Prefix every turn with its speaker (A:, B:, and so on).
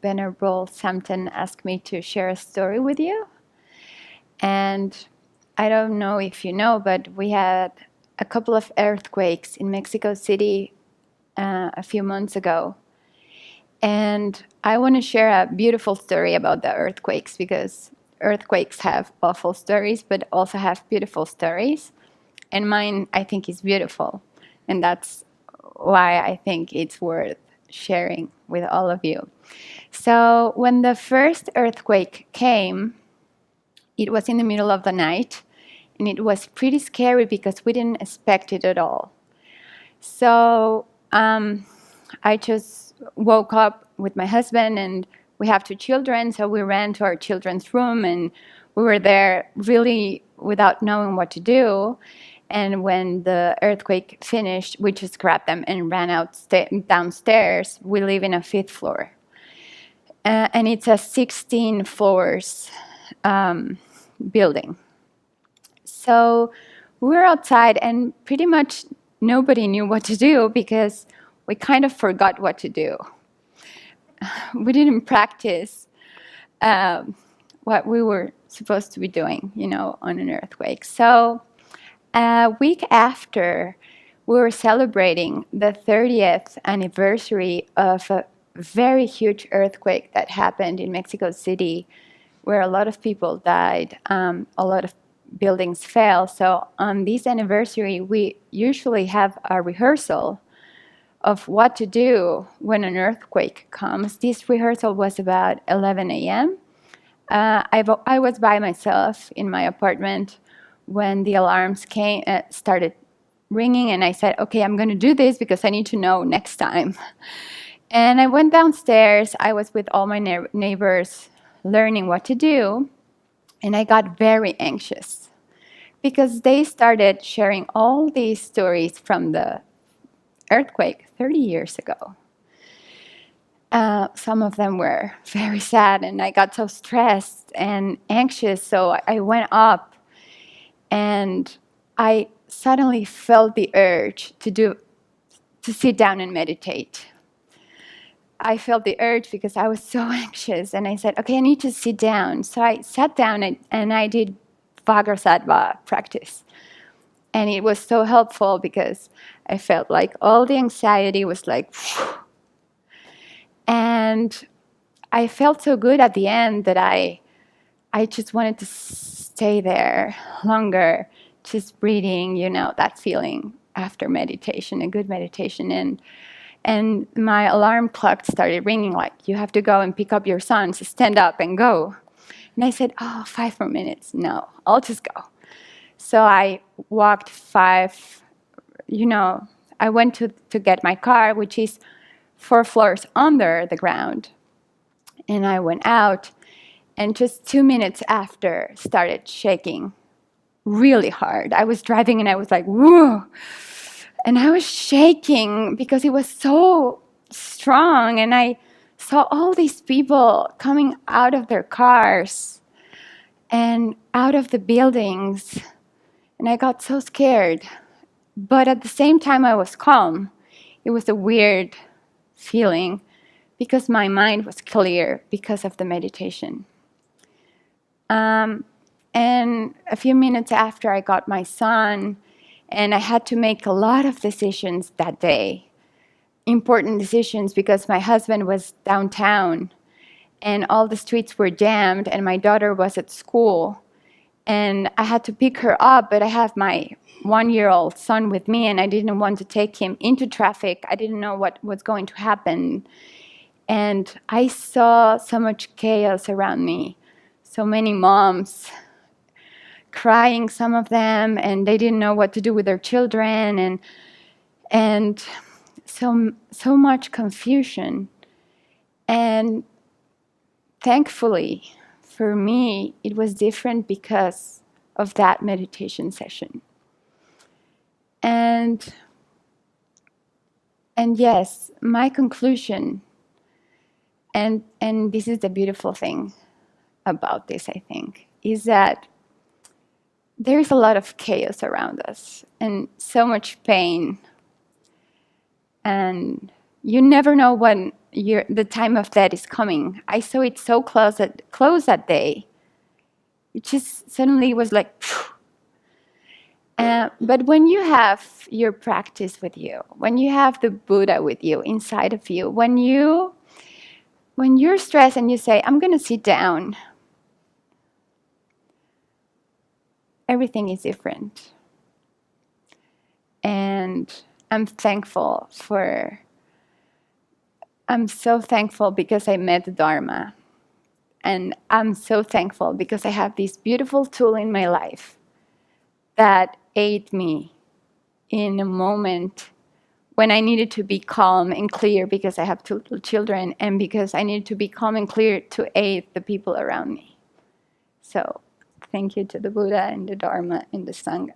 A: Venerable Samten asked me to share a story with you. And I don't know if you know, but we had a couple of earthquakes in Mexico City a few months ago. And I want to share a beautiful story about the earthquakes, because earthquakes have awful stories, but also have beautiful stories. And mine, I think, is beautiful. And that's why I think it's worth sharing with all of you. So when the first earthquake came, it was in the middle of the night, and it was pretty scary because we didn't expect it at all. So I just woke up with my husband, and we have 2 children, so we ran to our children's room, and we were there really without knowing what to do. And when the earthquake finished, we just grabbed them and ran out downstairs. We live in a 5th floor. And it's a 16 floors building. So we were outside, and pretty much nobody knew what to do because we kind of forgot what to do. We didn't practice what we were supposed to be doing, on an earthquake. So a week after, we were celebrating the 30th anniversary of a very huge earthquake that happened in Mexico City, where a lot of people died, a lot of buildings fell. So on this anniversary, we usually have a rehearsal of what to do when an earthquake comes. This rehearsal was about 11 a.m. I was by myself in my apartment when the alarms started ringing, and I said, okay, I'm going to do this because I need to know next time. And I went downstairs. I was with all my neighbors learning what to do, and I got very anxious because they started sharing all these stories from the earthquake 30 years ago. Some of them were very sad, and I got so stressed and anxious, so I went up, and I suddenly felt the urge to sit down and meditate. I felt the urge because I was so anxious, and I said, okay, I need to sit down. So I sat down and I did Vajrasattva practice. And it was so helpful because I felt like all the anxiety was like, whew. And I felt so good at the end that I just wanted to stay there longer, just breathing, that feeling after meditation, a good meditation. And my alarm clock started ringing, like, you have to go and pick up your son, so stand up and go. And I said, 5 more minutes. No, I'll just go. So I walked 5, I went to get my car, which is 4 floors under the ground. And I went out, and just 2 minutes after, started shaking really hard. I was driving, and I was like, whoa. And I was shaking because it was so strong. And I saw all these people coming out of their cars and out of the buildings. And I got so scared. But at the same time, I was calm. It was a weird feeling because my mind was clear because of the meditation. And a few minutes after, I got my son, and I had to make a lot of decisions that day, important decisions, because my husband was downtown and all the streets were jammed, and my daughter was at school, and I had to pick her up, but I have my 1-year-old son with me, and I didn't want to take him into traffic. I didn't know what was going to happen. And I saw so much chaos around me, so many moms crying, some of them, and they didn't know what to do with their children, and so much confusion. And thankfully, for me, it was different because of that meditation session. And yes, my conclusion, and this is the beautiful thing about this, I think, is that there's a lot of chaos around us and so much pain. And you never know when the time of death is coming. I saw it so close that day. It just suddenly was like, but when you have your practice with you, when you have the Buddha with you, inside of you, when you're stressed and you say, I'm going to sit down, everything is different. And I'm so thankful because I met the Dharma. And I'm so thankful because I have this beautiful tool in my life that aid me in a moment when I needed to be calm and clear because I have two little children and because I needed to be calm and clear to aid the people around me. So thank you to the Buddha and the Dharma and the Sangha.